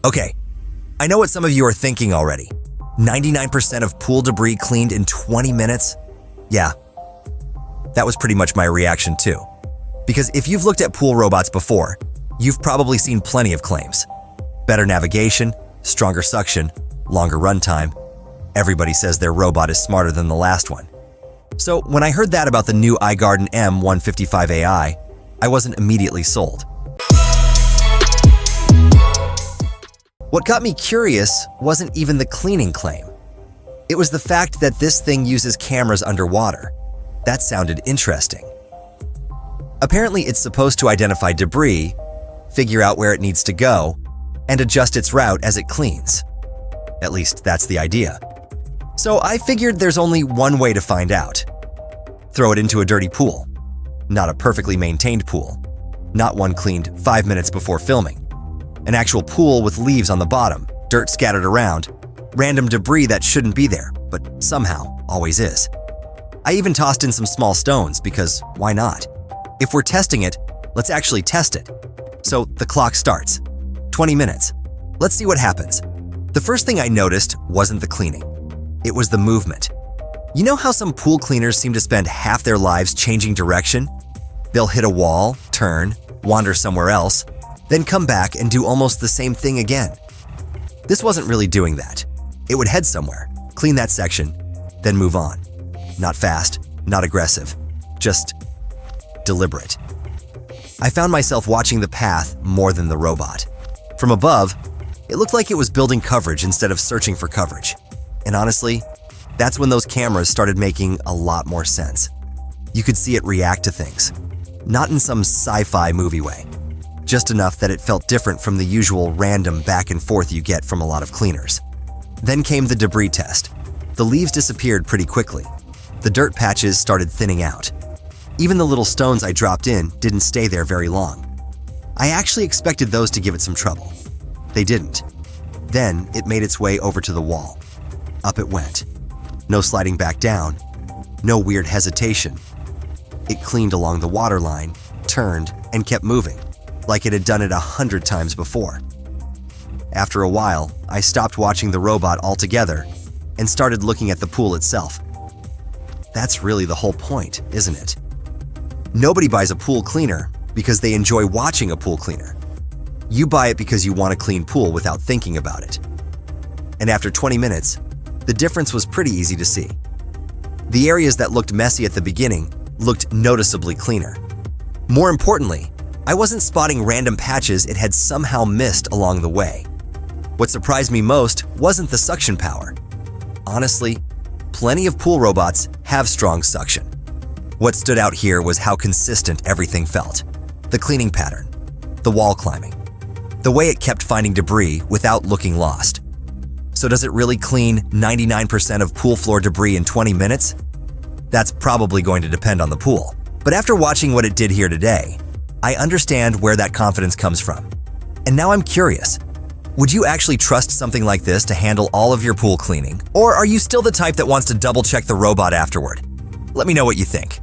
Okay, I know what some of you are thinking already. 99% of pool debris cleaned in 20 minutes? Yeah, that was pretty much my reaction too. Because if you've looked at pool robots before, you've probably seen plenty of claims. Better navigation, stronger suction, longer runtime. Everybody says their robot is smarter than the last one. So when I heard that about the new iGarden M1-55 AI, I wasn't immediately sold. What got me curious wasn't even the cleaning claim. It was the fact that this thing uses cameras underwater. That sounded interesting. Apparently, it's supposed to identify debris, figure out where it needs to go, and adjust its route as it cleans. At least that's the idea. So I figured there's only one way to find out. Throw it into a dirty pool. Not a perfectly maintained pool. Not one cleaned 5 minutes before filming. An actual pool with leaves on the bottom, dirt scattered around, random debris that shouldn't be there, but somehow always is. I even tossed in some small stones because why not? If we're testing it, let's actually test it. So the clock starts. 20 minutes. Let's see what happens. The first thing I noticed wasn't the cleaning. It was the movement. You know how some pool cleaners seem to spend half their lives changing direction? They'll hit a wall, turn, wander somewhere else, then come back and do almost the same thing again. This wasn't really doing that. It would head somewhere, clean that section, then move on. Not fast, not aggressive, just deliberate. I found myself watching the path more than the robot. From above, it looked like it was building coverage instead of searching for coverage. And honestly, that's when those cameras started making a lot more sense. You could see it react to things, not in some sci-fi movie way, just enough that it felt different from the usual random back and forth you get from a lot of cleaners. Then came the debris test. The leaves disappeared pretty quickly. The dirt patches started thinning out. Even the little stones I dropped in didn't stay there very long. I actually expected those to give it some trouble. They didn't. Then it made its way over to the wall. Up it went. No sliding back down. No weird hesitation. It cleaned along the waterline, turned, and kept moving, like it had done it 100 times before. After a while, I stopped watching the robot altogether and started looking at the pool itself. That's really the whole point, isn't it? Nobody buys a pool cleaner because they enjoy watching a pool cleaner. You buy it because you want a clean pool without thinking about it. And after 20 minutes, the difference was pretty easy to see. The areas that looked messy at the beginning looked noticeably cleaner. More importantly, I wasn't spotting random patches it had somehow missed along the way. What surprised me most wasn't the suction power. Honestly, plenty of pool robots have strong suction. What stood out here was how consistent everything felt. The cleaning pattern, the wall climbing, the way it kept finding debris without looking lost. So does it really clean 99% of pool floor debris in 20 minutes? That's probably going to depend on the pool. But after watching what it did here today, I understand where that confidence comes from. And now I'm curious. Would you actually trust something like this to handle all of your pool cleaning? Or are you still the type that wants to double-check the robot afterward? Let me know what you think.